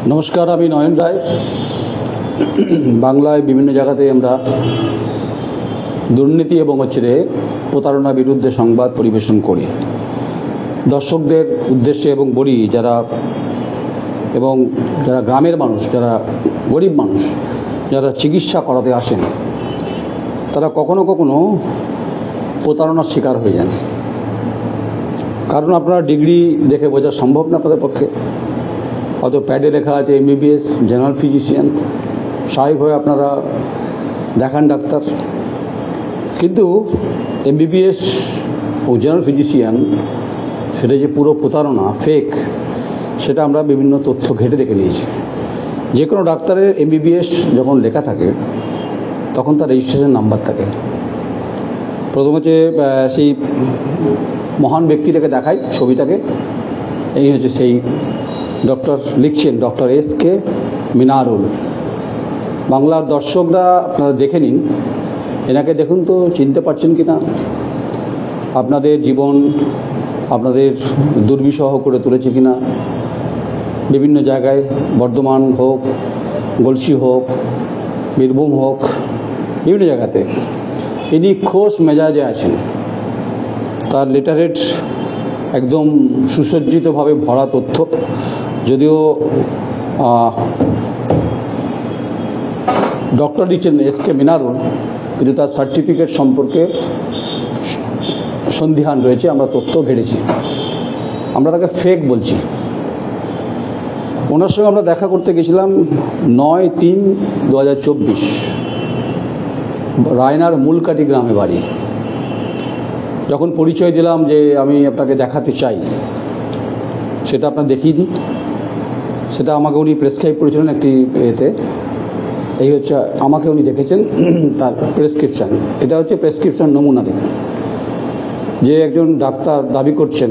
নমস্কার, আমি নয়ন রায়। বাংলায় বিভিন্ন জায়গাতে আমরা দুর্নীতি এবং প্রতারণা বিরুদ্ধে সংবাদ পরিবেশন করি। দর্শকদের উদ্দেশ্যে এবং বলি যারা গ্রামের মানুষ, যারা গরিব মানুষ, যারা চিকিৎসা করাতে আসেন, তারা কখনো কখনো প্রতারণার শিকার হয়ে যান। কারণ আপনারা ডিগ্রি দেখে বোঝা সম্ভব না আপনাদের পক্ষে। হয়তো প্যাডে লেখা আছে MBBS, জেনারেল ফিজিশিয়ান, স্বাভাবিকভাবে আপনারা দেখান ডাক্তার। কিন্তু MBBS ও জেনারেল ফিজিশিয়ান সেটা যে পুরো প্রতারণা, ফেক, সেটা আমরা বিভিন্ন তথ্য ঘেঁটে দেখে নিয়েছি। যে কোনো ডাক্তারের MBBS যখন লেখা থাকে তখন তার রেজিস্ট্রেশন নাম্বার থাকে। প্রথম হচ্ছে সেই মহান ব্যক্তিটাকে দেখাই, ছবিটাকে। এই হচ্ছে সেই ডক্টর, লিখছেন ডক্টর SK মিনারুল। বাংলার দর্শকরা আপনারা দেখে নিন, এনাকে দেখুন তো চিনতে পারছেন কি না। আপনাদের জীবন আপনাদের দুর্বিষহ করে তুলেছে কি না। বিভিন্ন জায়গায়, বর্ধমান হোক, গলসি হোক, বীরভূম হোক, বিভিন্ন জায়গাতে ইনি খোশ মেজাজে আছেন। তার লেটারেট একদম সুসজ্জিতভাবে ভরা তথ্য। যদিও ডক্টর লিখছেন SK মিনারুল, কিন্তু তার সার্টিফিকেট সম্পর্কে সন্দিহান রয়েছে। আমরা তথ্য ঘেটেছি, আমরা তাকে ফেক বলছি। ওনার সঙ্গে আমরা দেখা করতে গেছিলাম 9/3/2024, রায়নার মূলকাটি গ্রামে বাড়ি। যখন পরিচয় দিলাম যে আমি আপনাকে দেখাতে চাই, সেটা আপনার দেখিয়ে দিই। সেটা আমাকে উনি প্রেসক্রাইব করেছিলেন একটি এতে। এই হচ্ছে আমাকে উনি দেখেছেন তার প্রেসক্রিপশান। এটা হচ্ছে প্রেসক্রিপশান নমুনা। দেখুন, যে একজন ডাক্তার দাবি করছেন,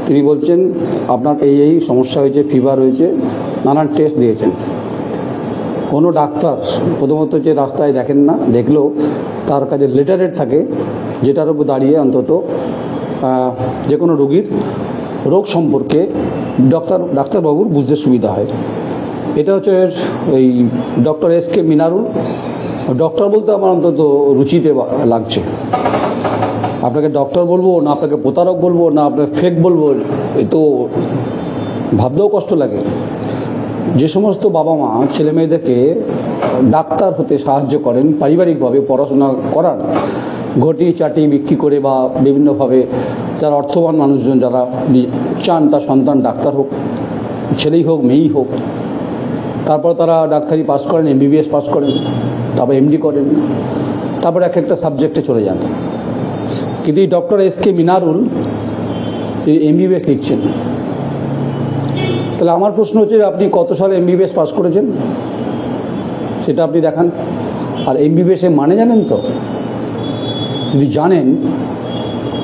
তিনি বলছেন আপনার এই সমস্যা হয়েছে, ফিভার হয়েছে, নানান টেস্ট দিয়েছেন। কোনো ডাক্তার প্রথমত যে রাস্তায় দেখেন না, দেখলেও তার কাছে লেটারেট থাকে, যেটার উপর দাঁড়িয়ে অন্তত যে কোনো রোগীর রোগ সম্পর্কে ডাক্তারবাবুর বুঝতে সুবিধা হয়। এটা হচ্ছে এই ডক্টর SK মিনারুল। ডক্টর বলতে আমার অন্তত রুচিতে লাগছে। আপনাকে ডক্টর বলবো না, আপনাকে প্রতারক বলবো না, আপনাকে ফেক বলবো, এ তো ভাবতেও কষ্ট লাগে। যে সমস্ত বাবা মা ছেলে মেয়েদেরকে ডাক্তার হতে সাহায্য করেন, পারিবারিকভাবে পড়াশোনা করান, ঘটি চাটি বিক্রি করে বা বিভিন্নভাবে, যারা অর্থবান মানুষজন যারা চান তার সন্তান ডাক্তার হোক, ছেলেই হোক মেয়েই হোক, তারপর তারা ডাক্তারি পাস করেন, MBBS পাস করেন, তারপর MD করেন, তারপর এক একটা সাবজেক্টে চলে যান। কিন্তু এই ডক্টর SK মিনারুল MBBS লিখছেন। তাহলে আমার প্রশ্ন হচ্ছে, আপনি কত সালে MBBS পাস করেছেন সেটা আপনি দেখান। আর MBBS এর মানে জানেন তো? যদি জানেন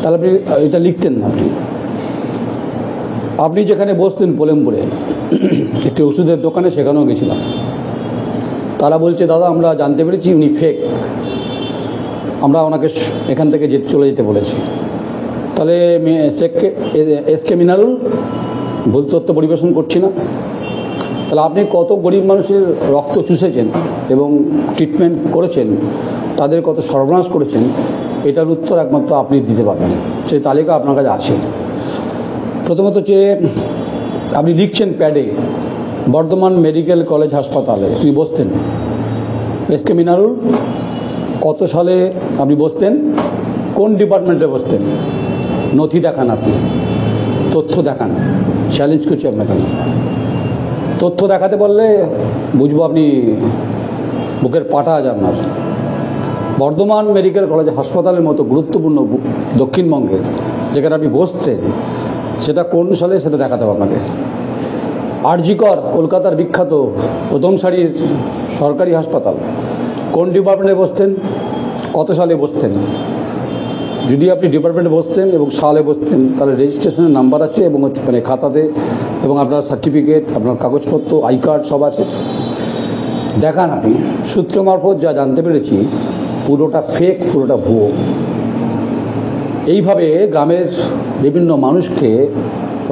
তাহলে আপনি এটা লিখতেন না। আপনি যেখানে বসতেন পোলেমপুরে একটি ওষুধের দোকানে, সেখানেও গেছিলাম। তারা বলছে দাদা আমরা জানতে পেরেছি উনি ফেক, আমরা ওনাকে এখান থেকে চলে যেতে বলেছি। তাহলে SK মিনারুল ভুল তথ্য পরিবেশন করছি না? তাহলে আপনি কত গরিব মানুষের রক্ত চুষেছেন এবং ট্রিটমেন্ট করেছেন, তাদের কত সর্বনাশ করেছেন, এটার উত্তর একমাত্র আপনি দিতে পারবেন। সেই তালিকা আপনার কাছে আছে। প্রথমত যে আপনি লিখছেন প্যাডে বর্ধমান মেডিকেল কলেজ হাসপাতালে আপনি বসতেন। SK মিনারুল, কত সালে আপনি বসতেন, কোন ডিপার্টমেন্টে বসতেন, নথি দেখান, আপনি তথ্য দেখান। চ্যালেঞ্জ করছি আপনাকে। তথ্য দেখাতে পারলে বুঝবো আপনি বুকের পাটা আছে আপনার। বর্ধমান মেডিকেল কলেজ হাসপাতালের মতো গুরুত্বপূর্ণ দক্ষিণবঙ্গের যেখানে আপনি বসতেন, সেটা কোন সালে সেটা দেখাতে হবে আপনাকে। RG কর, কলকাতার বিখ্যাত প্রথম সারির সরকারি হাসপাতাল, কোন ডিপার্টমেন্টে বসতেন, কত সালে বসতেন। যদি আপনি ডিপার্টমেন্টে বসতেন এবং সালে বসতেন, তাহলে রেজিস্ট্রেশনের নাম্বার আছে এবং মানে খাতাতে, এবং আপনার সার্টিফিকেট, আপনার কাগজপত্র, আই কার্ড সব আছে। দেখান আপনি। সূত্র মারফত যা জানতে পেরেছি, পুরোটা ফেক, পুরোটা ভুয়ো। এইভাবে গ্রামের বিভিন্ন মানুষকে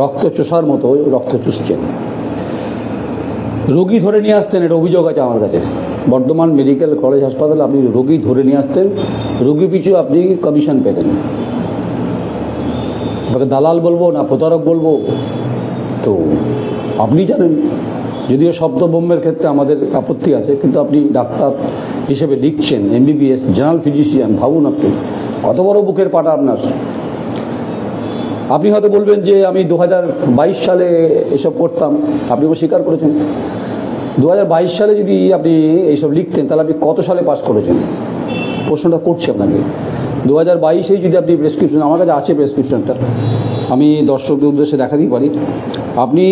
রক্ত চোষার মতো রক্ত চুষছেন। রোগী ধরে নিয়ে আসতেন, এটা অভিযোগ আছে আমার কাছে। বর্ধমান মেডিকেল কলেজ হাসপাতালে আপনি রোগী ধরে নিয়ে আসতেন, রোগী পিছু আপনি কমিশন পেতেন। আপনাকে দালাল বলবো না প্রতারক বলবো তো আপনি জানেন। যদিও শব্দবোম্বের ক্ষেত্রে আমাদের আপত্তি আছে, কিন্তু আপনি ডাক্তার হিসেবে লিখছেন MBBS জেনারেল ফিজিশিয়ান, ভাবুন আপনি কত বড় বুকের পাটা আপনার। আপনি হয়তো বলবেন যে আমি 2022 সালে এসব করতাম, আপনি স্বীকার করেছেন। 2022 সালে যদি আপনি এইসব লিখতেন তাহলে আপনি কত সালে পাস করেছেন? প্রশ্নটা করছি আপনাকে। 2022-এই যদি আপনি প্রেসক্রিপশন, আমার কাছে আছে প্রেসক্রিপশনটা, আমি দর্শকদের উদ্দেশ্যে দেখাতেই পারি। আপনি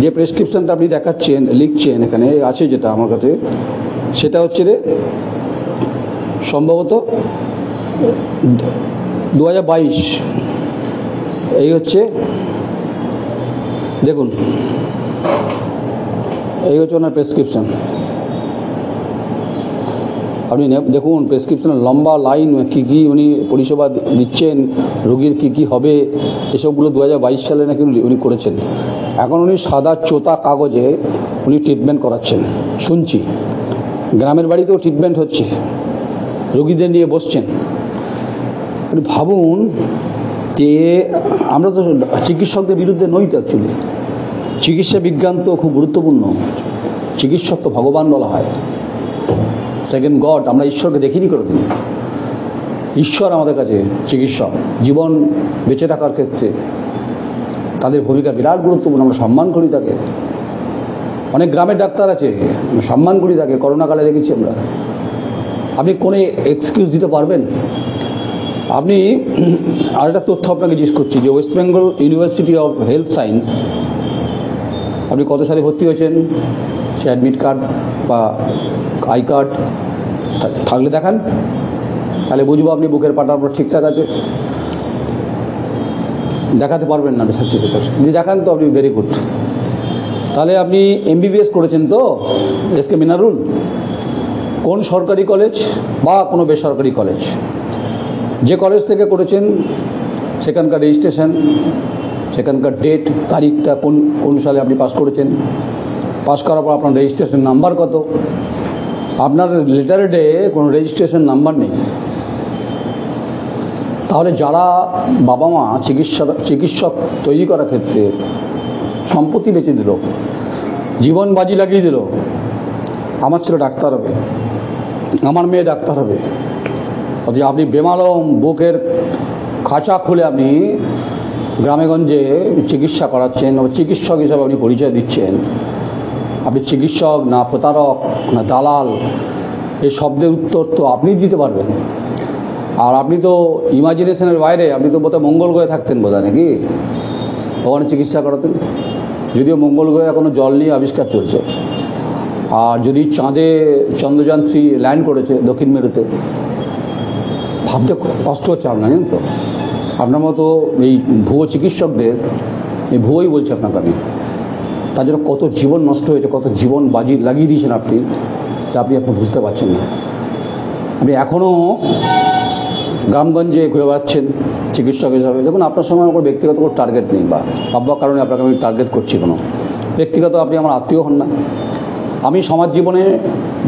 যে প্রেসক্রিপশনটা আপনি দেখাচ্ছেন, লিখছেন, এখানে আছে যেটা আমার কাছে, সেটা হচ্ছে রে সম্ভবত 2022। এই হচ্ছে, দেখুন, এই হচ্ছে ওনার প্রেসক্রিপশন। আপনি দেখুন প্রেসক্রিপশনের লম্বা লাইন, কী কী উনি পরিষেবা দিচ্ছেন, রোগীর কী কী হবে, এসবগুলো 2022 সালে নাকি উনি করেছেন। এখন উনি সাদা চোতা কাগজে উনি ট্রিটমেন্ট করাচ্ছেন, শুনছি। গ্রামের বাড়িতেও ট্রিটমেন্ট হচ্ছে, রোগীদের নিয়ে বসছেন। আপনি ভাবুন যে আমরা তো চিকিৎসকদের বিরুদ্ধে নই তো অ্যাকচুয়ালি। চিকিৎসা বিজ্ঞান তো খুব গুরুত্বপূর্ণ। চিকিৎসক তো ভগবান বলা হয়, সেকেন্ড গড। আমরা ঈশ্বরকে দেখিনি কোনোদিন। ঈশ্বর আমাদের কাছে চিকিৎসক। জীবন বেঁচে থাকার ক্ষেত্রে তাদের ভূমিকা বিরাট গুরুত্বপূর্ণ, আমরা সম্মান করি তাকে। অনেক গ্রামের ডাক্তার আছে, সম্মান করি তাকে, করোনাকালে দেখেছি আমরা। আপনি কোনো এক্সকিউজ দিতে পারবেন? আপনি আরেকটা তথ্য আপনাকে জিজ্ঞেস করছি যে West Bengal university of health science, আপনি কত সালে ভর্তি হয়েছেন? সে অ্যাডমিট কার্ড বা আই কার্ড থাকলে দেখান, তাহলে বুঝবো আপনি বুকের পাটা আপনার ঠিকঠাক আছে। দেখাতে পারবেন না সার্টিফিকেট, যদি দেখান তো আপনি ভেরি গুড। তাহলে আপনি MBBS করেছেন তো SK মিনারুল? কোন সরকারি কলেজ বা কোনো বেসরকারি কলেজ, যে কলেজ থেকে করেছেন সেখানকার রেজিস্ট্রেশন, সেখানকার ডেট, তারিখটা, কোন কোন সালে আপনি পাস করেছেন, পাস করার পর আপনার রেজিস্ট্রেশন নাম্বার কত? আপনার লেটার ডে কোনো রেজিস্ট্রেশন নাম্বার নেই। তাহলে যারা বাবা মা চিকিৎসক তৈরি করার ক্ষেত্রে সম্পত্তি বেঁচে দিল, জীবন বাজি লাগিয়ে দিল, আমার ছেলে ডাক্তার হবে, আমার মেয়ে ডাক্তার হবে, অথচ আপনি বেমালম বুকের খাঁচা খুলে আপনি গ্রামেগঞ্জে চিকিৎসা করাচ্ছেন, চিকিৎসক হিসাবে আপনি পরিচয় দিচ্ছেন। আপনি চিকিৎসক না প্রতারক না দালাল, এই শব্দের উত্তর তো আপনি দিতে পারবেন। আর আপনি তো ইমাজিনেশনের বাইরে, আপনি তো বোধহয় মঙ্গল গ্রহে থাকতেন বোধহয়, নাকি ওখানে চিকিৎসা করাতেন। যদিও মঙ্গল গ্রহে এখনও জল নিয়ে আবিষ্কার চলছে, আর যদি চাঁদে চন্দ্রযান 3 ল্যান্ড করেছে দক্ষিণ মেরুতে, ভাবতে কষ্ট হচ্ছে আপনার, জানেন তো। আপনার মতো এই ভুয়ো চিকিৎসকদের, এই ভুয়োই বলছি আপনাকে আমি, তার জন্য কত জীবন নষ্ট হয়েছে, কত জীবন বাজি লাগিয়ে দিয়েছেন আপনি, যা আপনি এখন বুঝতে পারছেন না। আপনি এখনও গ্রামগঞ্জে ঘুরে বেড়াচ্ছেন চিকিৎসক হিসাবে। দেখুন, আপনার সঙ্গে আমার ব্যক্তিগত কোনো টার্গেট নেই, বা ভাববার কারণে আপনাকে আমি টার্গেট করছি কোনো ব্যক্তিগত, আপনি আমার আত্মীয় হন না। আমি সমাজ জীবনে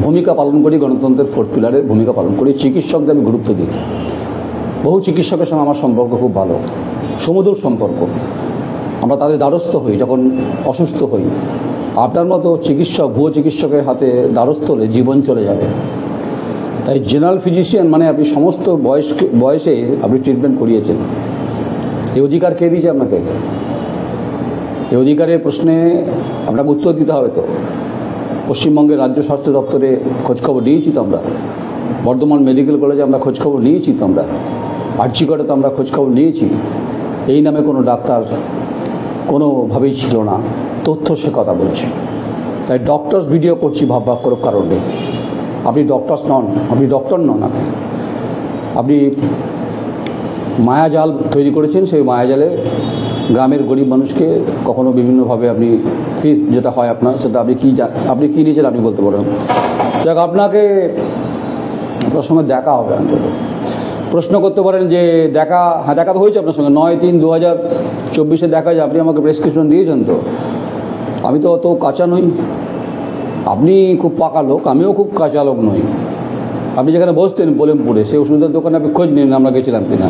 ভূমিকা পালন করি, গণতন্ত্রের 4th পিলারের ভূমিকা পালন করি। চিকিৎসকদের আমি গুরুত্ব দিই। বহু চিকিৎসকের সঙ্গে আমার সম্পর্ক খুব ভালো, সুমধুর সম্পর্ক। আমরা তাদের দ্বারস্থ হই যখন অসুস্থ হই। আপনার মতো চিকিৎসক, ভুয়ো চিকিৎসকের হাতে দ্বারস্থ হলে জীবন চলে যাবে। তাই জেনারেল ফিজিশিয়ান মানে আপনি সমস্ত বয়সে আপনি ট্রিটমেন্ট করিয়েছেন। এই অধিকার কে দিয়েছে আপনাকে? এই অধিকারের প্রশ্নে আপনাকে উত্তর দিতে হবে তো। পশ্চিমবঙ্গের রাজ্য স্বাস্থ্য দপ্তরে খোঁজখবর নিয়েছি তো আমরা, বর্ধমান মেডিকেল কলেজে আমরা খোঁজখবর নিয়েছি তো আমরা, আর্চিকরে তো আমরা খোঁজখবর নিয়েছি। এই নামে কোনো ডাক্তার কোনোভাবেই ছিল না, তথ্য সে কথা বলছে। তাই ডক্টরস ভিডিও করছি ভাববার কোনো কারণ নেই। আপনি ডক্টরস নন, আপনি ডক্টর নন, আপনি মায়াজাল তৈরি করেছেন। সেই মায়াজালে গ্রামের গরিব মানুষকে কখনো বিভিন্নভাবে আপনি ফিস যেটা হয় আপনার, সেটা আপনি কী নিয়েছেন আপনি বলতে পারেন। যাক, আপনার সঙ্গে দেখা হবে অন্তত। প্রশ্ন করতে পারেন যে দেখা তো হয়েছে আপনার সঙ্গে 9-3-2024 দেখা যায়, আপনি আমাকে প্রেসক্রিপশন দিয়েছেন তো আমি তো অত কাঁচা নই, আপনি খুব পাকা লোক, আমিও খুব কাঁচা লোক নই। আপনি যেখানে বসতেন বোলেমপুরে, সেই ওষুধের দোকানে আপনি খোঁজ নিন আমরা গেছিলাম কিনা।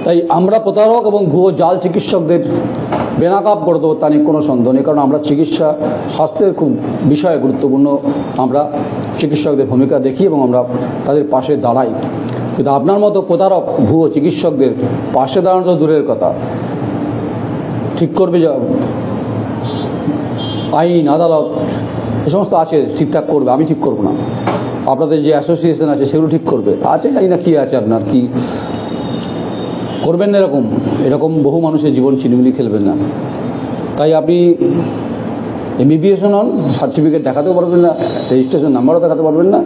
তাই আমরা প্রতারক এবং ভুয়ো জাল চিকিৎসকদের বেনাকাব করে দেবো তা নিয়ে কোনো সন্দেহ নেই, কারণ আমরা চিকিৎসা স্বাস্থ্যের খুব বিষয়ে গুরুত্বপূর্ণ আমরা চিকিৎসকদের ভূমিকা দেখি এবং আমরা তাদের পাশে দাঁড়াই। কিন্তু আপনার মতো প্রতারক ভুয়ো চিকিৎসকদের পাশে দাঁড়ানো তো দূরের কথা, ঠিক করবে আইন আদালত এ সমস্ত আছে, ঠিকঠাক করবে, আমি ঠিক করবো না। আপনাদের যে অ্যাসোসিয়েশন আছে সেগুলো ঠিক করবে, আছে জানি না কী আছে আপনার, কি করবেন না এরকম এরকম বহু মানুষের জীবন ছিনিমিনি খেলবেন না। তাই আপনি MBBS নন, সার্টিফিকেট দেখাতেও পারবেন না, রেজিস্ট্রেশন নাম্বারও দেখাতে পারবেন না।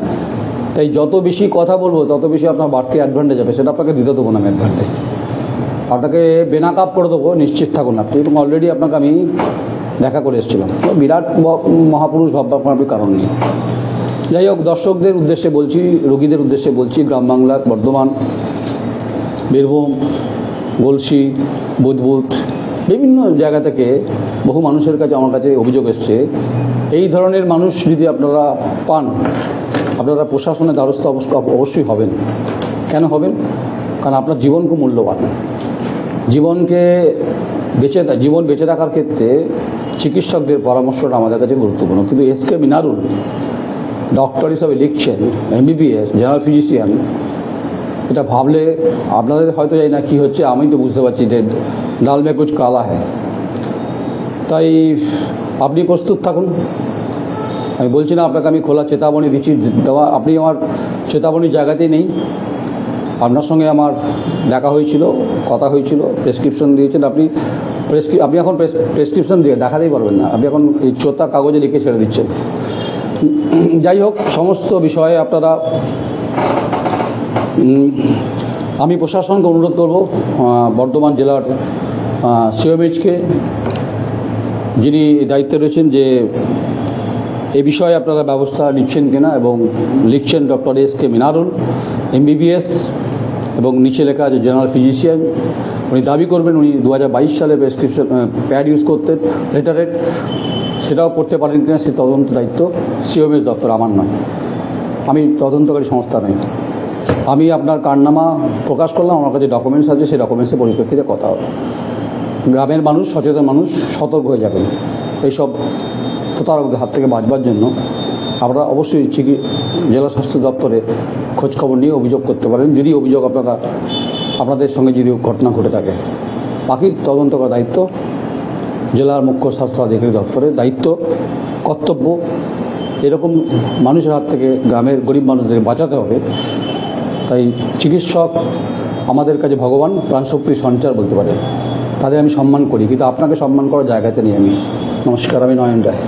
তাই যত বেশি কথা বলবো তত বেশি আপনার বাড়তি অ্যাডভান্টেজ হবে, সেটা আপনাকে দিতে দেবো না আমি অ্যাডভান্টেজ, আপনাকে বেনাকাব করে দেবো, নিশ্চিত থাকুন আপনি। এবং অলরেডি আপনাকে আমি দেখা করে এসেছিলাম, বিরাট মহাপুরুষ ভাববার আপনি কারণ নেই। যাই হোক, দর্শকদের উদ্দেশ্যে বলছি, রোগীদের উদ্দেশ্যে বলছি, গ্রাম বাংলার বর্ধমান, বীরভূম, গলসি, বুদবুদ বিভিন্ন জায়গা থেকে বহু মানুষের কাছে আমার কাছে অভিযোগ এসছে। এই ধরনের মানুষ যদি আপনারা পান, আপনারা প্রশাসনের দ্বারস্থ অবশ্যই হবেন। কেন হবেন? কারণ আপনার জীবন খুব মূল্যবান। জীবন বেঁচে থাকার ক্ষেত্রে চিকিৎসকদের পরামর্শটা আমাদের কাছে গুরুত্বপূর্ণ। কিন্তু SK মিনারুল ডক্টর হিসাবে লিখছেন, MBBS জেনারেল ফিজিশিয়ান, এটা ভাবলে আপনাদের হয়তো জানি না কী হচ্ছে, আমি তো বুঝতে পারছি যে ডাল মে কুছ কালা হ্যায়। তাই আপনি প্রস্তুত থাকুন। আমি বলছি না আপনাকে আমি খোলা চেতাবনী দিচ্ছি, দেওয়া আপনি আমার চেতাবনীর জায়গাতেই নেই। আপনার সঙ্গে আমার দেখা হয়েছিল, কথা হয়েছিল, প্রেসক্রিপশন দিয়েছেন আপনি। আপনি এখন প্রেসক্রিপশন দিয়ে দেখাতেই পারবেন না, আপনি এখন এই চোতা কাগজে লিখে ছেড়ে দিচ্ছেন। যাই হোক, সমস্ত বিষয়ে আপনারা, আমি প্রশাসনকে অনুরোধ করব, বর্ধমান জেলার COMHকে যিনি দায়িত্বে রয়েছেন, যে এ বিষয়ে আপনারা ব্যবস্থা নিচ্ছেন কিনা, এবং লিখছেন ডক্টর SK মিনারুল MBBS এবং নিচে লেখা আছে জেনারেল ফিজিশিয়ান। উনি দাবি করবেন উনি 2022 সালে প্রেসক্রিপশন প্যাড ইউজ করতেন, লেটারেট, সেটাও করতে পারেন কিনা সে তদন্ত দায়িত্ব COMH দপ্তর, আমার নয়। আমি তদন্তকারী সংস্থা নই। আমি আপনার কারনামা প্রকাশ করলাম, আমার কাছে ডকুমেন্টস আছে, সেই ডকুমেন্টসের পরিপ্রেক্ষিতে কথা হবে। গ্রামের মানুষ, সচেতন মানুষ সতর্ক হয়ে যাবেন। এইসব প্রতারকদের হাত থেকে বাঁচবার জন্য আপনারা অবশ্যই জেলা স্বাস্থ্য দপ্তরে খোঁজখবর নিয়ে অভিযোগ করতে পারেন, যদি অভিযোগ আপনাদের সঙ্গে যদি ঘটনা ঘটে থাকে। বাকি তদন্ত করার দায়িত্ব জেলার মুখ্য স্বাস্থ্য আধিকারিক দপ্তরের দায়িত্ব, কর্তব্য। এরকম মানুষের হাত থেকে গ্রামের গরিব মানুষদের বাঁচাতে হবে। তাই চিকিৎসক আমাদের কাছে ভগবান, প্রাণশক্তির সঞ্চার বলতে পারে, তাদের আমি সম্মান করি, কিন্তু আপনাকে সম্মান করার জায়গাতে নেই আমি। নমস্কার, আমি নয়ন রায়।